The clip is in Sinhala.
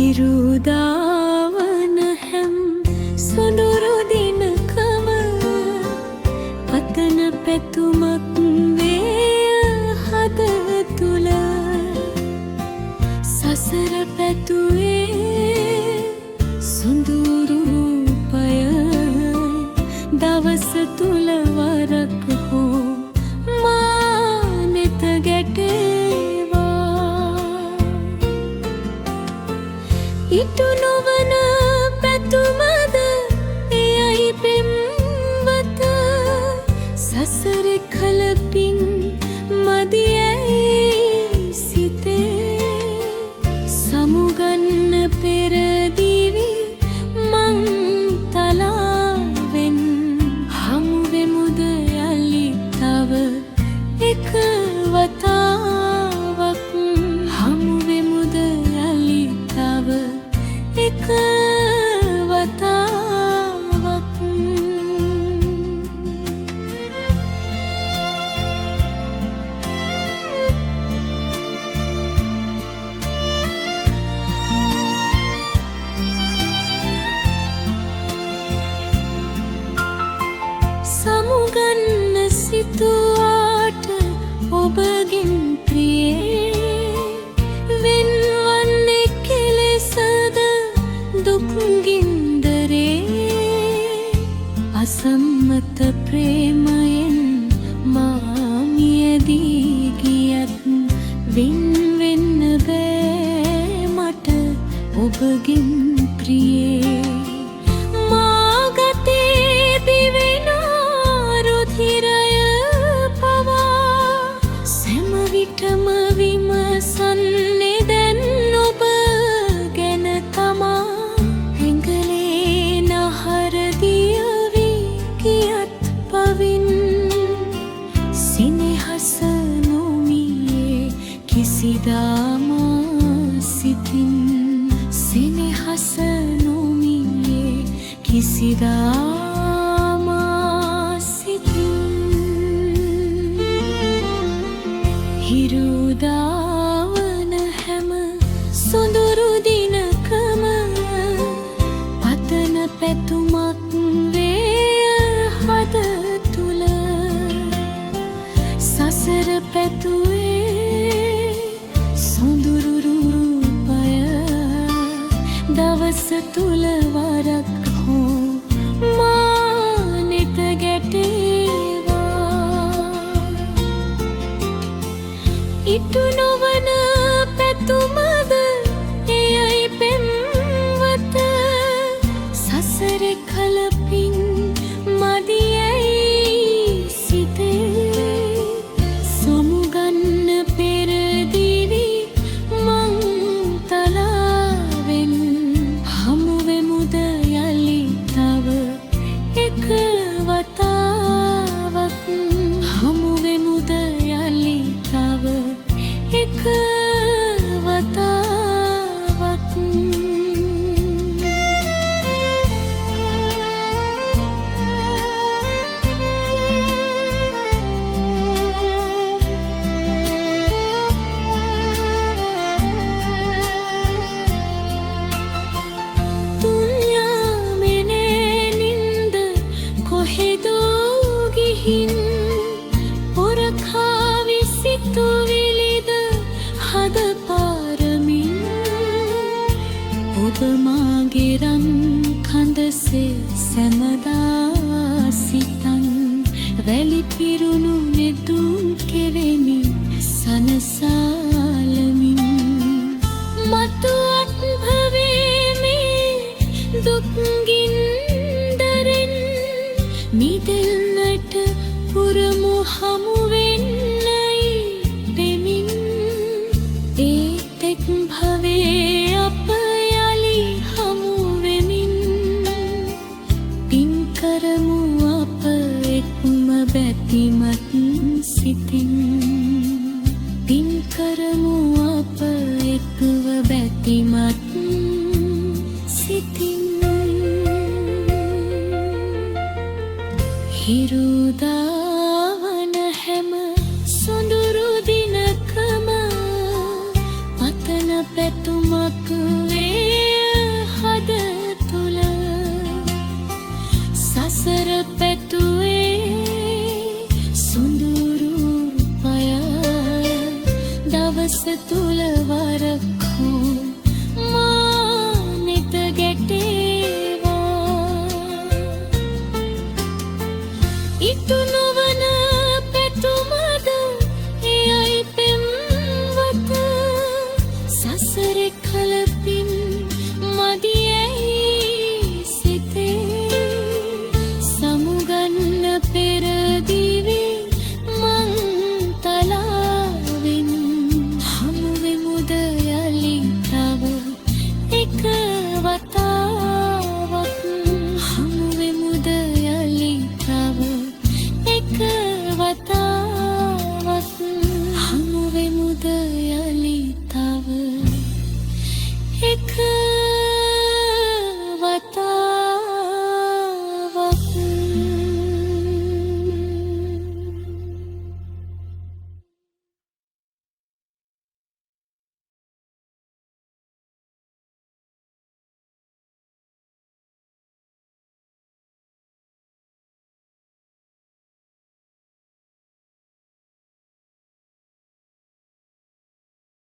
හිරුදාවන හැම් සොඳුරු දිනකම පතන පැතුමක් වේ හද තුල සසර පැතුවේ සොඳුරු රූපය දවස තුල වරක් හෝ මා නෙත ගැටේවා ඉටු නොවන පැතුමද එයයි පෙම්වත සසර කලපින් මදියයි සිතේ සමුගන්න පෙරදිවි මං තලාවෙන් හමුවෙමුද යලි තව එක වතාවක් හමුවෙමුද යලි තව එක වතාවක් සමුගන්න සිතුවාට ඔබගෙන් ප්‍රියේ වෙන්වන්නේ කෙලෙසද දුක්ගින්දරේ අසම්මත ප්‍රේමයෙන් මා මියදී ගියත් වෙන් වෙන්න බෑ මට ඔබගෙන් ප්‍රියේ මා ගතේ දිවෙන රුධිරය පවා සෑම විටම විමසන්නේ දැන් ඔබ ගැන තමා ඇඟලේ නහර දියවි ගියත් පවින් සිනහස නොමියේ කිසිදා මා සිතින් සිනහස නොමියේ කිසිදා මා සිතින් හිරුදාවන හැම සොඳුරු දිනකම පතන පැතුමක් වේ හද තුල සසර පැතුවේ සොඳුරු රූපය දවස තුල වරක් හෝ මා නෙත ගැටේවා ඉටු නොවන පැතුමද එයයි පෙම්වත සසර කලපින් මදියයි සිතේ සමුගන්න පෙරදිවි මං තලාවෙන් හමුවෙමුද යලි තව එක වතාවක් හමුවෙමුද යලි තව එක වතාවක් තුන්යාමෙනේ නින්ද කොහෙදෝ ගිහින් පොරකා විසිතුවිලිද හද පාරමින් ඔබ මාගේ රන් කඳසේ සැමදා සිතන් වැලි පිරුණු නෙදුම් කෙරෙමි සනසාලමින් මතුවත් භවේ මේ දුක්ගින්දරෙන් මිදෙන්නට පුරමු හමුවෙන්නයි පෙමින් ඒතෙක් භවේ අප යලි හමුවෙමින් පින් කරමු අප එක්ම බැතිමත් සිතින් පින් කරමු අප එක්ව බැතිමත් සිතින් හිරුදාවන හැම සොඳුරු දිනකම පතන පැතුමක් වේ තුල